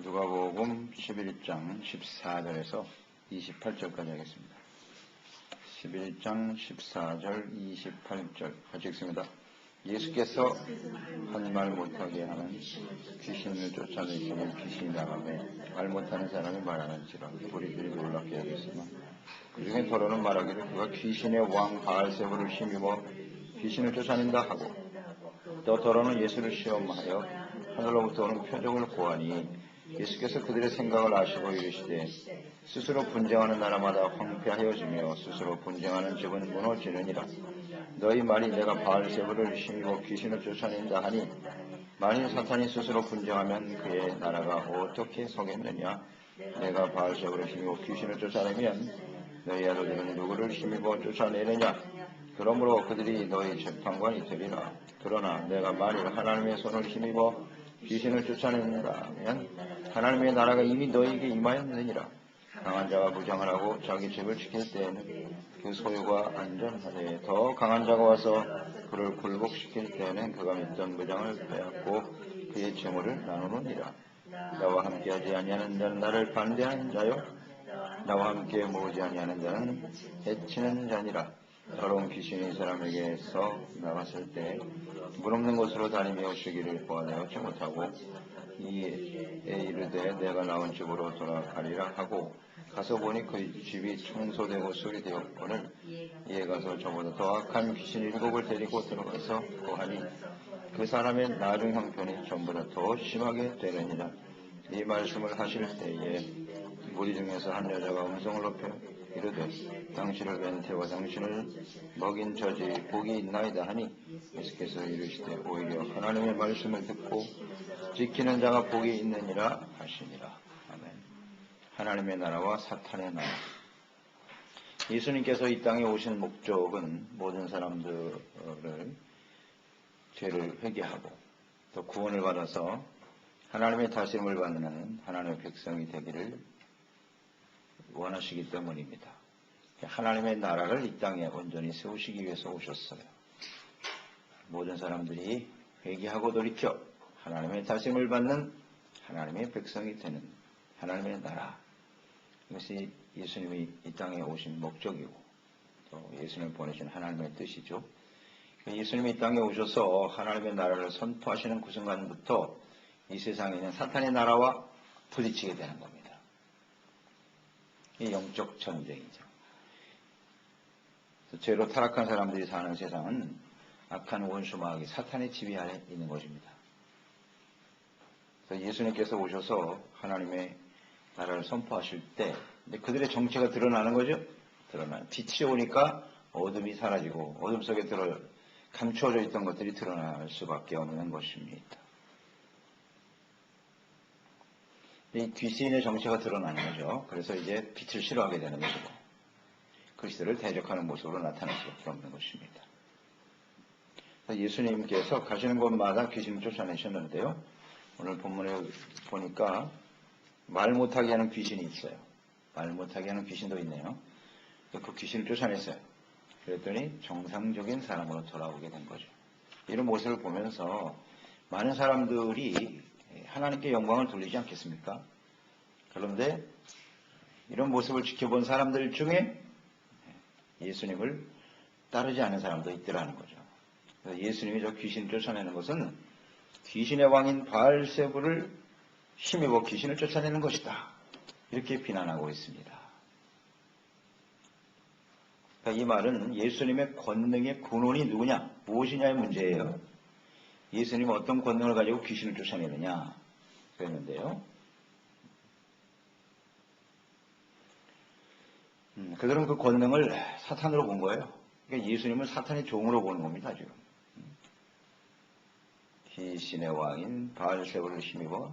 누가복음 11장 14절에서 28절까지 하겠습니다. 11장 14절 28절 같이 읽습니다. 예수께서 한 말 못하게 하는 귀신을 쫓아내시는 귀신이 나가매 말 못하는 사람이 말하는지라 무리들이 놀랍게 여겼으나 그 중에 더러는 말하기를 그가 귀신의 왕 바알세불을 힘입어 귀신을 쫓아낸다 하고 또 더러는 예수를 시험하여 하늘로부터 오는 표적을 구하니 예수께서 그들의 생각을 아시고 이르시되 스스로 분쟁하는 나라마다 황폐하여지며 스스로 분쟁하는 집은 무너지느니라. 너희 말이 내가 바알세불을 힘입어 귀신을 쫓아낸다 하니 만일 사탄이 스스로 분쟁하면 그의 나라가 어떻게 서겠느냐. 내가 바알세불을 힘입어 귀신을 쫓아내면 너희 아들들은 누구를 힘입어 쫓아내느냐. 그러므로 그들이 너희 재판관이 되리라. 그러나 내가 만일 하나님의 손을 힘입어 귀신을 쫓아낸다면 하나님의 나라가 이미 너희에게 임하였느니라. 강한 자가 무장을 하고 자기 집을 지킬 때에는 그 소유가 안전하되 더 강한 자가 와서 그를 굴복시킬 때에는 그가 믿던 무장을 빼앗고 그의 재물을 나누느니라. 나와 함께하지 아니하는 자는 나를 반대하는 자요 나와 함께 모으지 아니하는 자는 해치는 자니라. 더러운 귀신이 사람에게서 나갔을 때 물 없는 곳으로 다니며 쉬기를 구하지 못하고 이에 이르되 내가 나온 집으로 돌아가리라 하고 가서 보니 그 집이 청소되고 수리되었거늘 이에 가서 저보다 더 악한 귀신 7을 데리고 들어가서 구하니 그 사람의 나중 형편이 전보다 더 심하게 되느니라. 이 말씀을 하실 때에 무리 중에서 한 여자가 음성을 높여 이르되 당신을 뵌 태와 당신을 먹인 저지 복이 있나이다 하니 예수께서 이르시되 오히려 하나님의 말씀을 듣고 지키는 자가 복이 있느니라 하시니라. 아멘. 하나님의 나라와 사탄의 나라. 예수님께서 이 땅에 오신 목적은 모든 사람들을 죄를 회개하고 또 구원을 받아서 하나님의 다스림을 받는 하나님의 백성이 되기를 원하시기 때문입니다. 하나님의 나라를 이 땅에 온전히 세우시기 위해서 오셨어요. 모든 사람들이 회개하고 돌이켜 하나님의 다스림을 받는 하나님의 백성이 되는 하나님의 나라. 이것이 예수님이 이 땅에 오신 목적이고 또 예수님을 보내신 하나님의 뜻이죠. 예수님이 이 땅에 오셔서 하나님의 나라를 선포하시는 그 순간부터 이 세상에 있는 사탄의 나라와 부딪히게 되는 겁니다. 이 영적 전쟁이죠. 죄로 타락한 사람들이 사는 세상은 악한 원수 마귀 사탄의 지배 아래 있는 것입니다. 그래서 예수님께서 오셔서 하나님의 나라를 선포하실 때 그들의 정체가 드러나는 거죠. 빛이 오니까 어둠이 사라지고 어둠 속에 감추어져 있던 것들이 드러날 수밖에 없는 것입니다. 이 귀신의 정체가 드러나는 거죠. 그래서 이제 빛을 싫어하게 되는 것이고 그리스도를 대적하는 모습으로 나타날 수밖에 없는 것입니다. 예수님께서 가시는 곳마다 귀신을 쫓아내셨는데요. 오늘 본문에 보니까 말 못하게 하는 귀신이 있어요. 말 못하게 하는 귀신도 있네요. 그 귀신을 쫓아냈어요. 그랬더니 정상적인 사람으로 돌아오게 된 거죠. 이런 모습을 보면서 많은 사람들이 하나님께 영광을 돌리지 않겠습니까? 그런데 이런 모습을 지켜본 사람들 중에 예수님을 따르지 않는 사람도 있더라는 거죠. 예수님이 저 귀신을 쫓아내는 것은 귀신의 왕인 바알세불을 힘입어 귀신을 쫓아내는 것이다. 이렇게 비난하고 있습니다. 그러니까 이 말은 예수님의 권능의 근원이 누구냐, 무엇이냐의 문제예요. 예수님은 어떤 권능을 가지고 귀신을 쫓아내느냐 그랬는데요. 그들은 그 권능을 사탄으로 본 거예요. 그러니까 예수님은 사탄의 종으로 보는 겁니다. 지금 귀신의 왕인 바알세불을 힘입어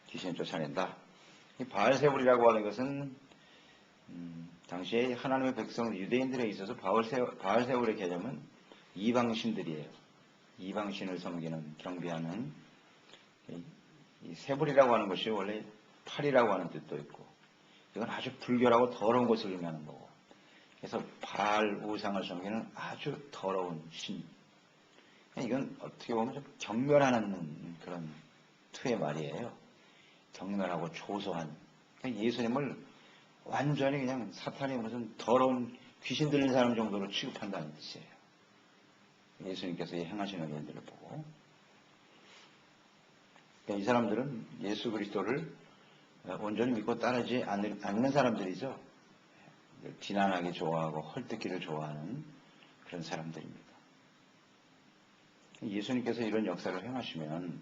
귀신을 쫓아낸다. 이 바알세불이라고 하는 것은 당시에 하나님의 백성 유대인들에 있어서 바알세불의 개념은 이방신들이에요. 이방신을 섬기는 경배하는 이 세불이라고 하는 것이 원래 팔이라고 하는 뜻도 있고 이건 아주 불결하고 더러운 것을 의미하는 거고 그래서 바알 우상을 섬기는 아주 더러운 신. 이건 어떻게 보면 좀 경멸하는 그런 투의 말이에요. 격렬하고 초소한 예수님을 완전히 그냥 사탄이 무슨 더러운 귀신 들린 사람 정도로 취급한다는 뜻이에요. 예수님께서 행하시는 일들을 보고. 그러니까 이 사람들은 예수 그리스도를 온전히 믿고 따르지 않는 사람들이죠. 비난하기 좋아하고 헐뜯기를 좋아하는 그런 사람들입니다. 예수님께서 이런 역사를 행하시면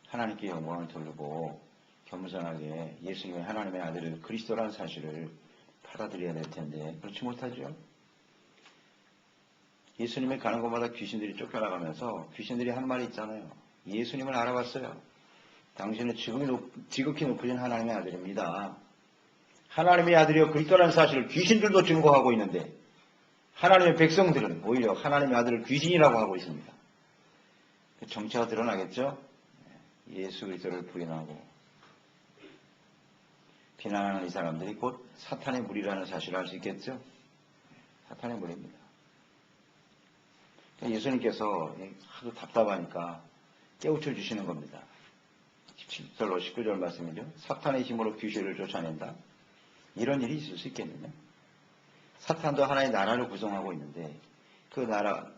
하나님께 영광을 돌리고 겸손하게 예수님의 하나님의 아들 그리스도라는 사실을 받아들여야 될 텐데 그렇지 못하죠. 예수님이 가는 곳마다 귀신들이 쫓겨나가면서 귀신들이 한 말이 있잖아요. 예수님을 알아봤어요. 당신은 지극히 높으신 하나님의 아들입니다. 하나님의 아들이여 그리스도라는 사실을 귀신들도 증거하고 있는데 하나님의 백성들은 오히려 하나님의 아들을 귀신이라고 하고 있습니다. 정체가 드러나겠죠? 예수 그리스도를 부인하고 비난하는 이 사람들이 곧 사탄의 무리라는 사실을 알 수 있겠죠? 사탄의 무리입니다. 예수님께서 하도 답답하니까 깨우쳐 주시는 겁니다. 17절로 19절 말씀이죠. 사탄의 힘으로 귀신을 쫓아낸다. 이런 일이 있을 수 있겠느냐? 사탄도 하나의 나라를 구성하고 있는데 그 나라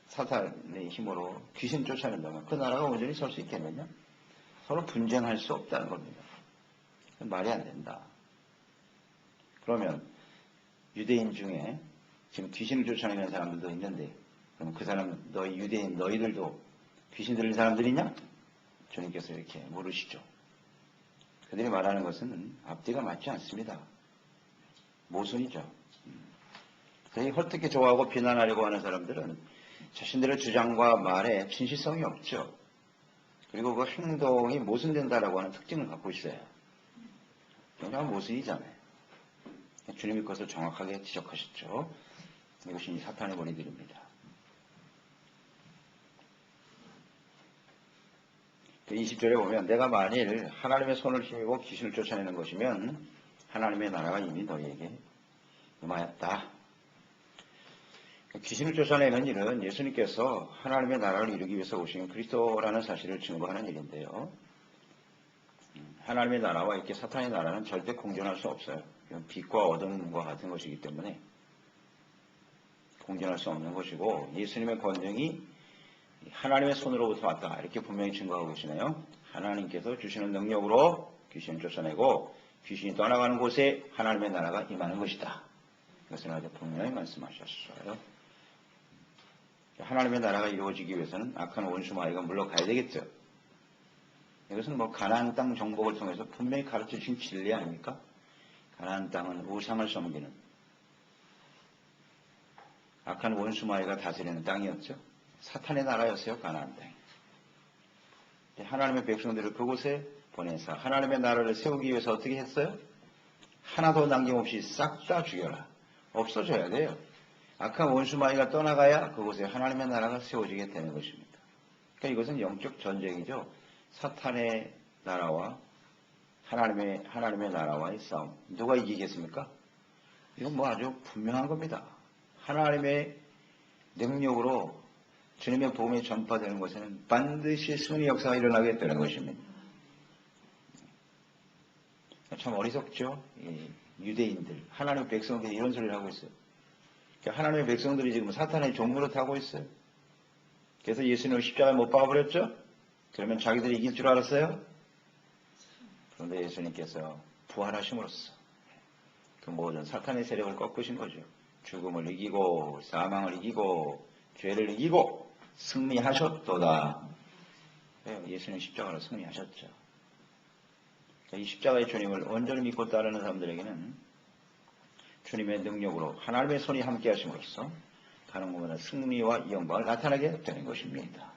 사탄의 힘으로 귀신 쫓아낸다면 그 나라가 온전히 설 수 있겠느냐? 서로 분쟁할 수 없다는 겁니다. 말이 안 된다. 그러면 유대인 중에 지금 귀신을 쫓아내는 사람들도 있는데 그럼 그 사람 너희 유대인 너희들도 귀신 들린 사람들이냐? 주님께서 이렇게 물으시죠. 그들이 말하는 것은 앞뒤가 맞지 않습니다. 모순이죠. 이 헐뜯기 좋아하고 비난하려고 하는 사람들은 자신들의 주장과 말에 진실성이 없죠. 그리고 그 행동이 모순된다라고 하는 특징을 갖고 있어요. 그냥 모순이잖아요. 주님이 그것을 정확하게 지적하셨죠. 이것이 사탄의 머리들입니다. 20절에 보면 내가 만일 하나님의 손을 힘입어 귀신을 쫓아내는 것이면 하나님의 나라가 이미 너희에게 임하였다. 귀신을 쫓아내는 일은 예수님께서 하나님의 나라를 이루기 위해서 오신 그리스도라는 사실을 증거하는 일인데요. 하나님의 나라와 이렇게 사탄의 나라는 절대 공존할 수 없어요. 빛과 어둠과 같은 것이기 때문에 공존할 수 없는 것이고 예수님의 권능이 하나님의 손으로부터 왔다. 이렇게 분명히 증거하고 계시네요. 하나님께서 주시는 능력으로 귀신을 쫓아내고 귀신이 떠나가는 곳에 하나님의 나라가 임하는 것이다. 이것을 아주 분명히 말씀하셨어요. 하나님의 나라가 이루어지기 위해서는 악한 원수 마귀가 물러가야 되겠죠. 이것은 가나안 땅 정복을 통해서 분명히 가르쳐 주신 진리 아닙니까? 가나안 땅은 우상을 섬기는 악한 원수 마귀가 다스리는 땅이었죠. 사탄의 나라였어요. 가나안 땅이. 하나님의 백성들을 그곳에 보내서 하나님의 나라를 세우기 위해서 어떻게 했어요? 하나도 남김없이 싹 다 죽여라. 없어져야 돼요. 악한 원수 마귀가 떠나가야 그곳에 하나님의 나라가 세워지게 되는 것입니다. 그러니까 이것은 영적 전쟁이죠. 사탄의 나라와 하나님의 나라와의 싸움. 누가 이기겠습니까? 이건 아주 분명한 겁니다. 하나님의 능력으로 주님의 복음이 전파되는 것에는 반드시 승리 역사가 일어나게 되는 것입니다. 참 어리석죠? 유대인들, 하나님의 백성들이 이런 소리를 하고 있어요. 하나님의 백성들이 지금 사탄의 종로로 타고 있어요. 그래서 예수님을 십자가에 못 박아버렸죠? 그러면 자기들이 이길 줄 알았어요? 그런데 예수님께서 부활하심으로써 그 모든 사탄의 세력을 꺾으신 거죠. 죽음을 이기고 사망을 이기고 죄를 이기고 승리하셨도다. 예수님 십자가로 승리하셨죠. 이 십자가의 주님을 온전히 믿고 따르는 사람들에게는 주님의 능력으로 하나님의 손이 함께 하심으로써 가는 곳마다 승리와 영광을 나타나게 되는 것입니다.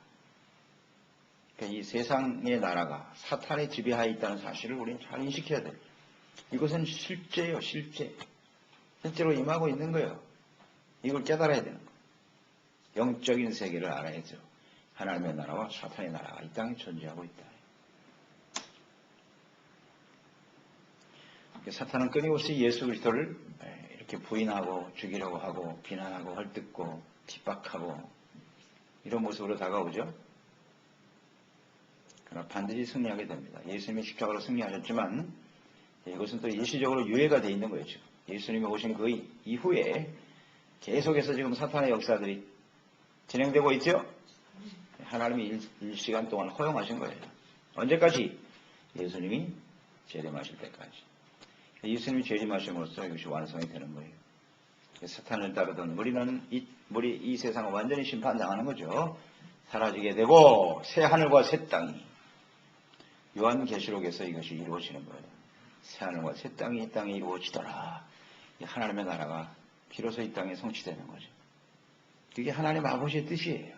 이 세상의 나라가 사탄의 지배하에 있다는 사실을 우리는 잘 인식해야 돼요. 이것은 실제예요. 실제로 임하고 있는 거예요. 이걸 깨달아야 되는 거예요. 영적인 세계를 알아야죠. 하나님의 나라와 사탄의 나라가 이 땅에 존재하고 있다. 사탄은 끊임없이 예수 그리스도를 이렇게 부인하고 죽이려고 하고 비난하고 헐뜯고 핍박하고 이런 모습으로 다가오죠. 그러나 반드시 승리하게 됩니다. 예수님이 십자가로 승리하셨지만 이것은 또 일시적으로 유예가 되어 있는 거예요. 예수님이 오신 그 이후에 계속해서 지금 사탄의 역사들이 진행되고 있죠. 하나님이 일시간 동안 허용하신 거예요. 언제까지? 예수님이 재림하실 때까지. 예수님이 재림하심으로써 이것이 완성이 되는 거예요. 사탄을 따르던 우리는 이 세상을 완전히 심판당하는 거죠. 사라지게 되고 새 하늘과 새 땅이, 요한계시록에서 이것이 이루어지는 거예요. 새 하늘과 새 땅이 이 땅에 이루어지더라. 하나님의 나라가 비로소 이 땅에 성취되는 거죠. 그게 하나님 아버지의 뜻이에요.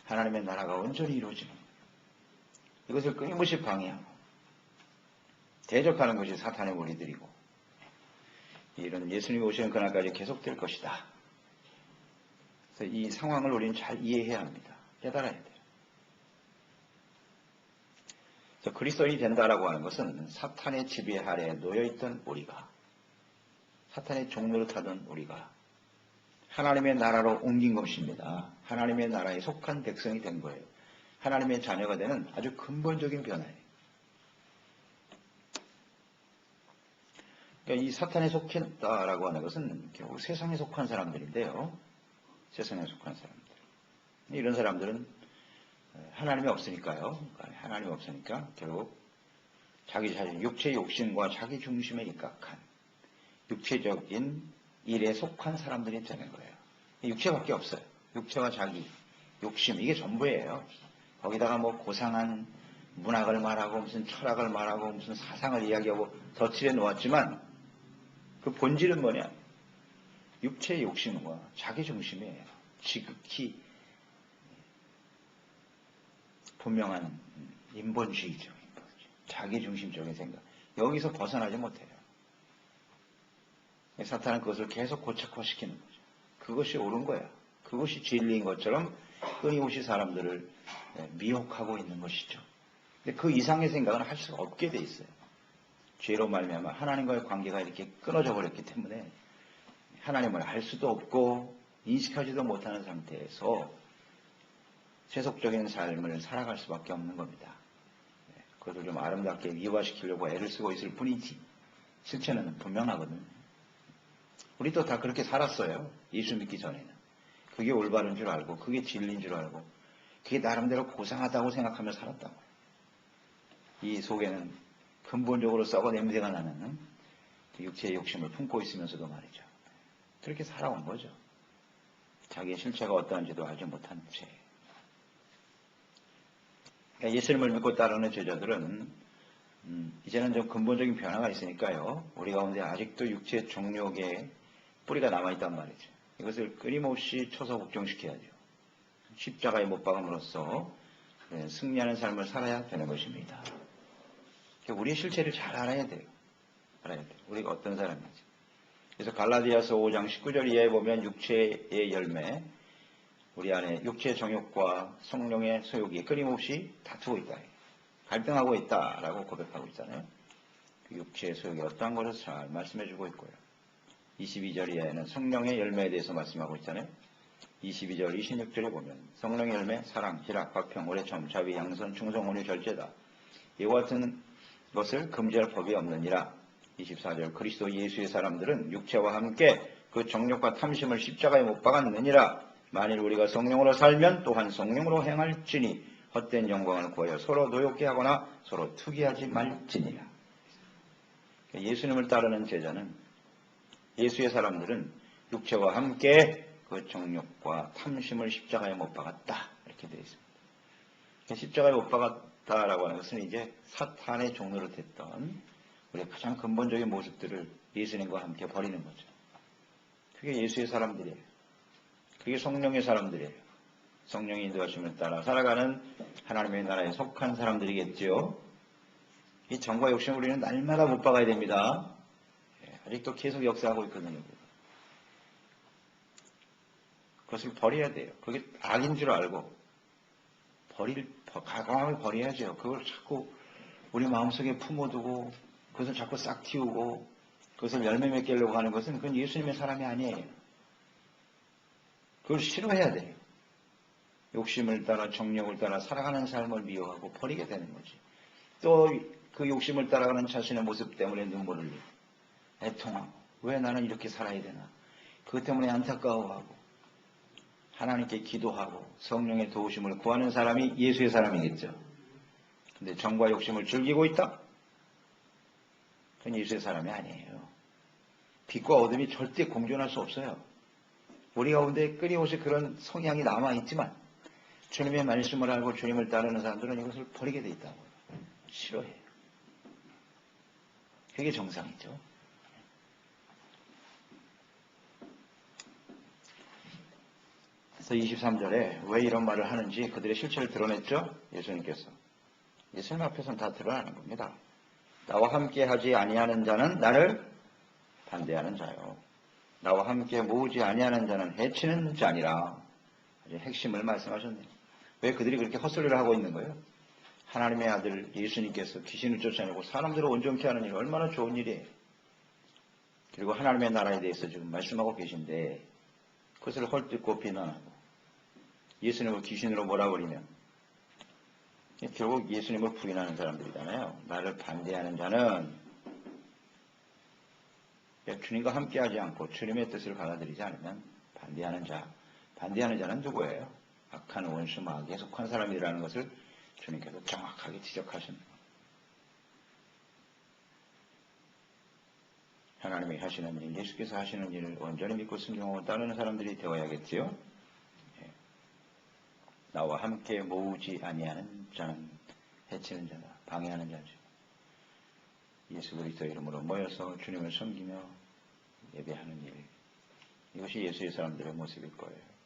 하나님의 나라가 온전히 이루어지는 거예요. 이것을 끊임없이 방해하고 대적하는 것이 사탄의 무리들이고, 이런 예수님이 오시는 그날까지 계속될 것이다. 그래서 이 상황을 우리는 잘 이해해야 합니다. 깨달아야 돼요. 그래서 그리스도인이 된다라고 하는 것은 사탄의 지배 아래에 놓여있던 우리가, 사탄의 종노릇하던 우리가 하나님의 나라로 옮긴 것입니다. 하나님의 나라에 속한 백성이 된 거예요. 하나님의 자녀가 되는 아주 근본적인 변화예요. 그러니까 이 사탄에 속했다라고 하는 것은 결국 세상에 속한 사람들인데요. 세상에 속한 사람들. 이런 사람들은 하나님이 없으니까요. 하나님이 없으니까 결국 자기 자신, 육체의 욕심과 자기 중심에 입각한 육체적인 일에 속한 사람들이 되는 거예요. 육체밖에 없어요. 육체와 자기, 욕심, 이게 전부예요. 거기다가 뭐 고상한 문학을 말하고 무슨 철학을 말하고 무슨 사상을 이야기하고 덧칠해 놓았지만 그 본질은 뭐냐? 육체의 욕심과 자기 중심이에요. 지극히 분명한 인본주의죠. 자기 중심적인 생각. 여기서 벗어나지 못해요. 사탄은 그것을 계속 고착화시키는 거죠. 그것이 옳은 거야. 그것이 진리인 것처럼 끊임없이 사람들을 미혹하고 있는 것이죠. 근데 그 이상의 생각은 할 수가 없게 돼 있어요. 죄로 말미암아 하나님과의 관계가 이렇게 끊어져 버렸기 때문에 하나님을 알 수도 없고 인식하지도 못하는 상태에서 세속적인 삶을 살아갈 수밖에 없는 겁니다. 그것을 좀 아름답게 미화시키려고 애를 쓰고 있을 뿐이지 실체는 분명하거든요. 우리도 다 그렇게 살았어요. 예수 믿기 전에는. 그게 올바른 줄 알고 그게 진리인 줄 알고 그게 나름대로 고상하다고 생각하며 살았다고. 이 속에는 근본적으로 썩어 냄새가 나는 육체의 욕심을 품고 있으면서도 말이죠. 그렇게 살아온 거죠. 자기의 실체가 어떠한지도 알지 못한 채. 그러니까 예수님을 믿고 따르는 제자들은 이제는 좀 근본적인 변화가 있으니까요. 우리 가운데 아직도 육체의 정욕에 뿌리가 남아있단 말이죠. 이것을 끊임없이 쳐서 복종시켜야죠. 십자가에 못 박음으로써 승리하는 삶을 살아야 되는 것입니다. 우리의 실체를 잘 알아야 돼요. 알아야 돼요. 우리가 어떤 사람인지. 그래서 갈라디아서 5장 19절 이하에 보면 육체의 열매, 우리 안에 육체의 정욕과 성령의 소욕이 끊임없이 다투고 있다. 갈등하고 있다라고 고백하고 있잖아요. 그 육체의 소욕이 어떠한 것을 잘 말씀해주고 있고요. 22절 이하에는 성령의 열매에 대해서 말씀하고 있잖아요. 22절, 26절에 보면 성령의 열매, 사랑, 희락, 화평, 오래참, 자비, 양선, 충성, 온유, 절제다. 이와 같은 것을 금지할 법이 없느니라. 24절, 그리스도 예수의 사람들은 육체와 함께 그 정욕과 탐심을 십자가에 못 박았느니라. 만일 우리가 성령으로 살면 또한 성령으로 행할지니 헛된 영광을 구하여 서로 노엽게 하거나 서로 투기하지 말지니라. 예수님을 따르는 제자는, 예수의 사람들은 육체와 함께 그 정욕과 탐심을 십자가에 못 박았다. 이렇게 되어 있습니다. 십자가에 못 박았다라고 하는 것은 이제 사탄의 종로로 됐던 우리의 가장 근본적인 모습들을 예수님과 함께 버리는 거죠. 그게 예수의 사람들이에요. 그게 성령의 사람들이에요. 성령의 인도하심을 따라 살아가는 하나님의 나라에 속한 사람들이겠죠. 이 정과 욕심을 우리는 날마다 못 박아야 됩니다. 아직도 계속 역사하고 있거든요. 그것을 버려야 돼요. 그게 악인 줄 알고 과감하게 버려야죠. 그걸 자꾸 우리 마음속에 품어두고 그것을 자꾸 싹 틔우고 그것을 열매 맺게 하려고 하는 것은 그건 예수님의 사람이 아니에요. 그걸 싫어해야 돼요. 욕심을 따라 정욕을 따라 살아가는 삶을 미워하고 버리게 되는 거지. 또 그 욕심을 따라가는 자신의 모습 때문에 눈물을 흘리고 애통하고 왜 나는 이렇게 살아야 되나. 그것 때문에 안타까워하고 하나님께 기도하고 성령의 도우심을 구하는 사람이 예수의 사람이겠죠. 근데 정과 욕심을 즐기고 있다? 그건 예수의 사람이 아니에요. 빛과 어둠이 절대 공존할 수 없어요. 우리 가운데 끊임없이 그런 성향이 남아있지만 주님의 말씀을 알고 주님을 따르는 사람들은 이것을 버리게 돼 있다고요. 싫어해요. 그게 정상이죠. 그래서 23절에 왜 이런 말을 하는지 그들의 실체를 드러냈죠. 예수님께서. 예수님 앞에서는 다 드러나는 겁니다. 나와 함께 하지 아니하는 자는 나를 반대하는 자요. 나와 함께 모으지 아니하는 자는 해치는 자니라. 아주 핵심을 말씀하셨네요. 왜 그들이 그렇게 헛소리를 하고 있는 거예요? 하나님의 아들 예수님께서 귀신을 쫓아내고 사람들을 온전케 하는 일 얼마나 좋은 일이에요. 그리고 하나님의 나라에 대해서 지금 말씀하고 계신데 그것을 헐뜯고 비난하고 예수님을 귀신으로 몰아버리면 결국 예수님을 부인하는 사람들이잖아요. 나를 반대하는 자는 주님과 함께하지 않고 주님의 뜻을 받아들이지 않으면 반대하는 자는 누구예요? 악한 원수 마귀에 속한 사람이라는 것을 주님께서 정확하게 지적하십니다. 하나님이 하시는 일, 예수께서 하시는 일을 온전히 믿고 순종하고 따르는 사람들이 되어야겠지요. 나와 함께 모으지 아니하는 자는 해치는 자다, 방해하는 자죠. 예수 그리스도의 이름으로 모여서 주님을 섬기며 예배하는 일, 이것이 예수의 사람들의 모습일 거예요.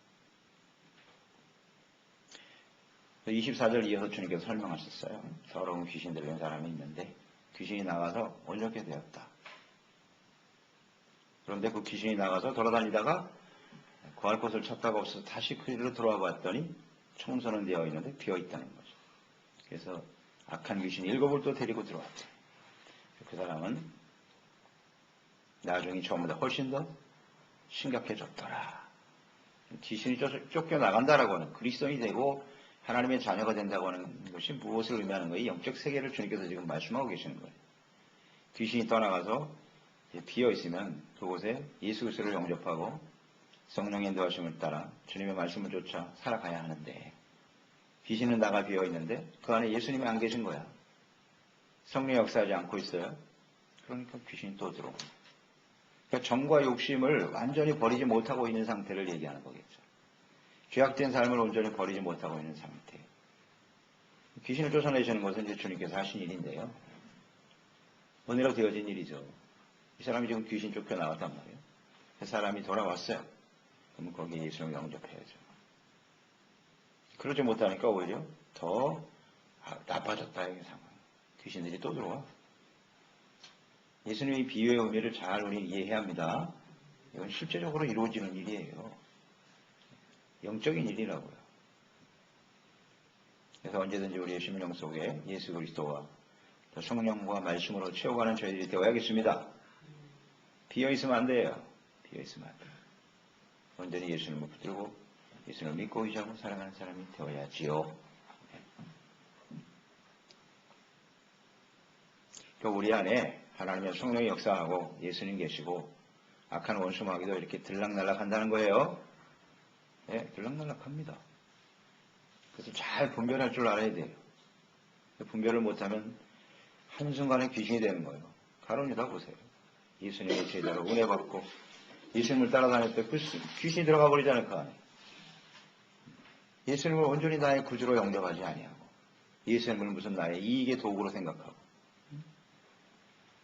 24절 이어서 주님께서 설명하셨어요. 더러운 귀신 들린 사람이 있는데 귀신이 나가서 온전케 되었다. 그런데 그 귀신이 나가서 돌아다니다가 구할 곳을 찾다가 없어서 다시 그 일로 들어와 봤더니 청소는 되어 있는데 비어 있다는 거죠. 그래서 악한 귀신 7을 또 데리고 들어왔죠. 그 사람은 나중에 처음보다 훨씬 더 심각해졌더라. 귀신이 쫓겨나간다라고 하는 그리스도인이 되고 하나님의 자녀가 된다고 하는 것이 무엇을 의미하는 거예요? 영적 세계를 주님께서 지금 말씀하고 계시는 거예요. 귀신이 떠나가서 비어 있으면 그곳에 예수 그리스도를 영접하고 성령의 인도하심을 따라 주님의 말씀을 쫓아 살아가야 하는데 귀신은 나가 비어 있는데 그 안에 예수님이 안 계신 거야. 성령이 역사하지 않고 있어요. 그러니까 귀신이 또 들어오고. 그러니까 정과 욕심을 완전히 버리지 못하고 있는 상태를 얘기하는 거겠죠. 죄악된 삶을 온전히 버리지 못하고 있는 상태. 귀신을 쫓아내시는 것은 이제 주님께서 하신 일인데요. 은혜로 되어진 일이죠. 이 사람이 지금 귀신 쫓겨나갔단 말이에요. 그 사람이 돌아왔어요. 그러면 거기에 예수님을 영접해야죠. 그러지 못하니까 오히려 더 나빠졌다, 이 상황. 귀신들이 또 들어와. 예수님의 비유의 의미를 잘 우리 이해해야 합니다. 이건 실제적으로 이루어지는 일이에요. 영적인 일이라고요. 그래서 언제든지 우리의 심령 속에 예수 그리스도와 성령과 말씀으로 채워가는 저희들이 되어야겠습니다. 비어있으면 안 돼요. 비어있으면 안 돼요. 온전히 예수님을 붙들고 예수님을 믿고 의지하고 살아가는 사람이 되어야지요. 그러니까 우리 안에 하나님의 성령이 역사하고 예수님 계시고 악한 원수 마귀도 이렇게 들락날락한다는 거예요. 네, 들락날락합니다. 그래서 잘 분별할 줄 알아야 돼요. 분별을 못하면 한순간에 귀신이 되는 거예요. 가론유다 보세요. 예수님의 제자로 은혜 받고 예수님을 따라다닐 때 귀신이 들어가 버리잖아요. 그 안에. 예수님을 온전히 나의 구주로 영접하지 아니하고 예수님을 무슨 나의 이익의 도구로 생각하고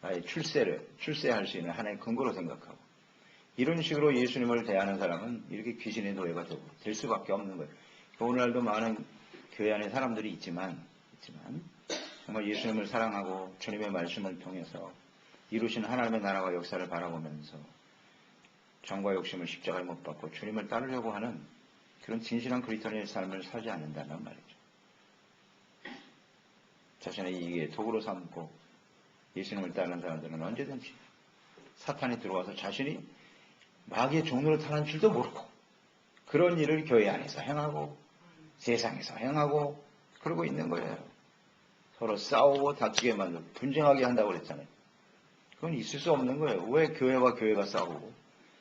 나의 출세할 수 있는 하나의 근거로 생각하고 이런 식으로 예수님을 대하는 사람은 이렇게 귀신의 노예가 될 수밖에 없는 거예요. 오늘날도 많은 교회 안에 사람들이 있지만 정말 예수님을 사랑하고 주님의 말씀을 통해서 이루신 하나님의 나라와 역사를 바라보면서 정과 욕심을 십자가에 못 박고 주님을 따르려고 하는 그런 진실한 그리스도인의 삶을 살지 않는다는 말이죠. 자신의 이익의 도구로 삼고 예수님을 따르는 사람들은 언제든지 사탄이 들어와서 자신이 마귀의 종로를 타는 줄도 모르고 그런 일을 교회 안에서 행하고 세상에서 행하고 그러고 있는 거예요. 서로 싸우고 다투게 만들고 분쟁하게 한다고 그랬잖아요. 그건 있을 수 없는 거예요. 왜 교회와 교회가 싸우고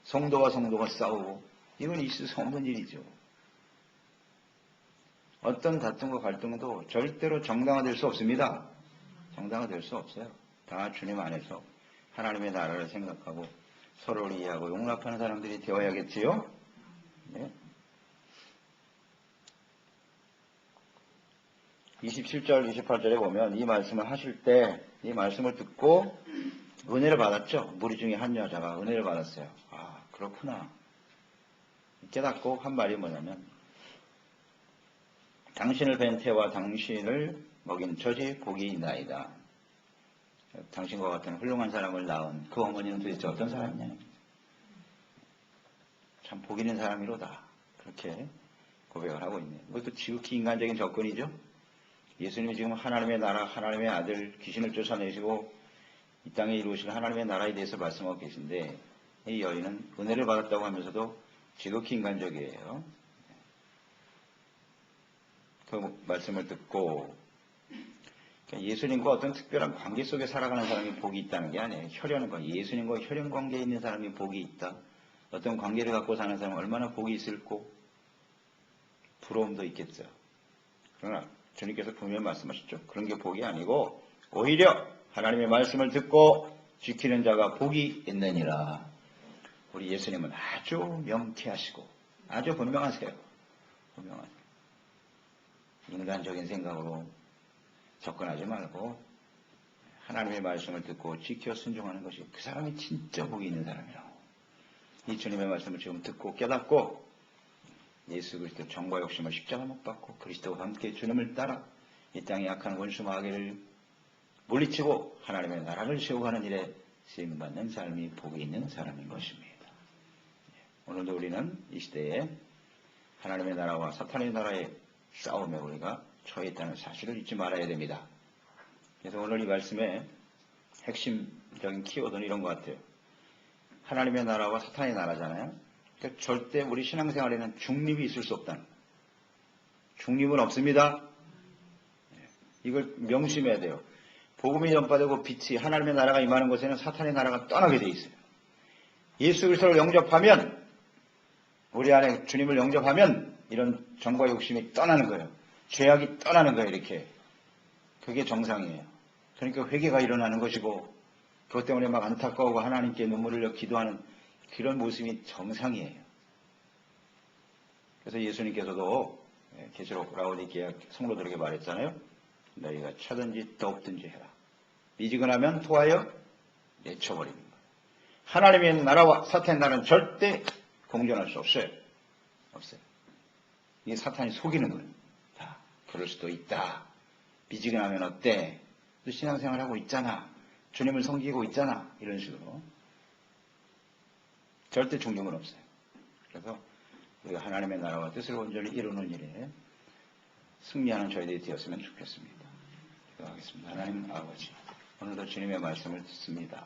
성도와 성도가 싸우고 이건 있을 수 없는 일이죠. 어떤 다툼과 갈등도 절대로 정당화될 수 없습니다. 정당화될 수 없어요. 다 주님 안에서 하나님의 나라를 생각하고 서로를 이해하고 용납하는 사람들이 되어야겠지요. 네. 27절, 28절에 보면 이 말씀을 하실 때 이 말씀을 듣고 은혜를 받았죠. 무리 중에 한 여자가 은혜를 받았어요. 아, 그렇구나. 깨닫고 한 말이 뭐냐면 당신을 뵌 태와 당신을 먹인 젖이 복이 있나이다. 당신과 같은 훌륭한 사람을 낳은 그 어머니는 도대체 어떤 사람이냐. 참 복 있는 사람이로다. 그렇게 고백을 하고 있네요. 이것도 지극히 인간적인 접근이죠. 예수님이 지금 하나님의 나라, 하나님의 아들, 귀신을 쫓아내시고 이 땅에 이루실 하나님의 나라에 대해서 말씀하고 계신데 이 여인은 은혜를 받았다고 하면서도 지극히 인간적이에요. 그 말씀을 듣고 예수님과 어떤 특별한 관계 속에 살아가는 사람이 복이 있다는 게 아니에요. 예수님과 혈연 관계에 있는 사람이 복이 있다. 어떤 관계를 갖고 사는 사람은 얼마나 복이 있을고 부러움도 있겠죠. 그러나 주님께서 분명히 말씀하셨죠. 그런 게 복이 아니고 오히려 하나님의 말씀을 듣고 지키는 자가 복이 있느니라. 우리 예수님은 아주 명쾌하시고 아주 분명하세요. 분명하세요. 인간적인 생각으로 접근하지 말고 하나님의 말씀을 듣고 지켜 순종하는 것이 그 사람이 진짜 복이 있는 사람이라고. 이 주님의 말씀을 지금 듣고 깨닫고 예수 그리스도 정과 욕심을 십자가 못 받고 그리스도와 함께 주님을 따라 이 땅에 약한 원수 마귀를 물리치고 하나님의 나라를 세워가는 일에 쓰임받는 삶이 복이 있는 사람인 것입니다. 오늘도 우리는 이 시대에 하나님의 나라와 사탄의 나라의 싸움에 우리가 처해 있다는 사실을 잊지 말아야 됩니다. 그래서 오늘 이 말씀의 핵심적인 키워드는 이런 것 같아요. 하나님의 나라와 사탄의 나라잖아요. 그러니까 절대 우리 신앙생활에는 중립이 있을 수 없다는 거예요. 중립은 없습니다. 이걸 명심해야 돼요. 복음이 전파되고 빛이 하나님의 나라가 임하는 곳에는 사탄의 나라가 떠나게 돼 있어요. 예수 그리스도를 영접하면 우리 안에 주님을 영접하면 이런 정과 욕심이 떠나는 거예요. 죄악이 떠나는 거예요. 이렇게. 그게 정상이에요. 그러니까 회개가 일어나는 것이고 그것 때문에 막 안타까워하고 하나님께 눈물을 흘려 기도하는 그런 모습이 정상이에요. 그래서 예수님께서도 계시록 라오디게아 성도들에게 말했잖아요. 너희가 차든지 덮든지 해라. 미지근하면 토하여 내쳐버립니다. 하나님의 나라와 사탄의 나라는 절대 공존할 수 없어요. 없어요. 이게 사탄이 속이는 거예요. 다 그럴 수도 있다. 미지근하면 어때? 너 신앙생활하고 있잖아. 주님을 섬기고 있잖아. 이런 식으로. 절대 중립은 없어요. 그래서 우리가 하나님의 나라와 뜻을 온전히 이루는 일에 승리하는 저희들이 되었으면 좋겠습니다. 기도하겠습니다. 하나님 아버지, 오늘도 주님의 말씀을 듣습니다.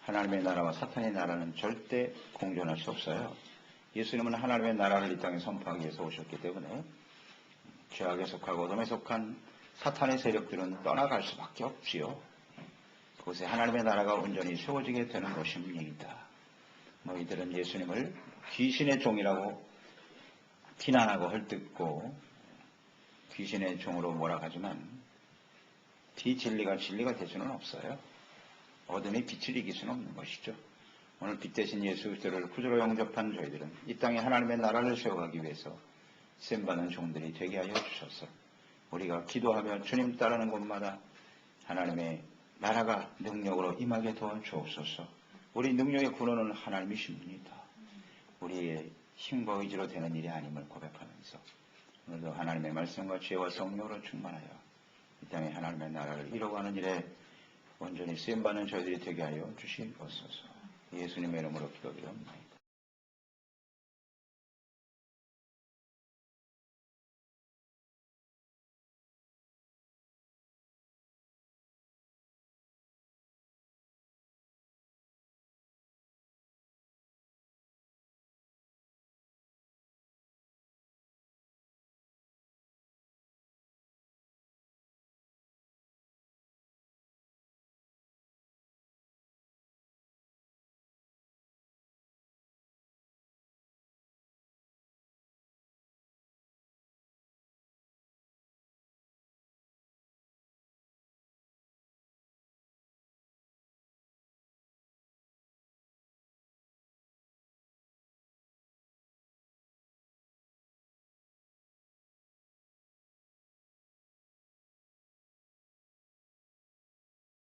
하나님의 나라와 사탄의 나라는 절대 공존할 수 없어요. 예수님은 하나님의 나라를 이 땅에 선포하기 위해서 오셨기 때문에 죄악에 속하고 어둠에 속한 사탄의 세력들은 떠나갈 수밖에 없지요. 그곳에 하나님의 나라가 온전히 세워지게 되는 것입니다. 너희들은 예수님을 귀신의 종이라고 비난하고 헐뜯고 귀신의 종으로 몰아가지만 비진리가 진리가 될 수는 없어요. 어둠이 빛을 이길 수는 없는 것이죠. 오늘 빛 대신 예수 그리스도를 구주로 영접한 저희들은 이 땅에 하나님의 나라를 세워가기 위해서 쓰임받는 종들이 되게 하여 주셔서 우리가 기도하며 주님 따르는 곳마다 하나님의 나라가 능력으로 임하게 도와주옵소서. 우리 능력의 근원은 하나님이십니다. 우리의 힘과 의지로 되는 일이 아님을 고백하면서 오늘도 하나님의 말씀과 지혜와 성령으로 충만하여 이 땅에 하나님의 나라를 이뤄가는 일에 온전히 쓰임받는 저희들이 되게 하여 주시옵소서. 예수님의 이름으로 기도드립니다.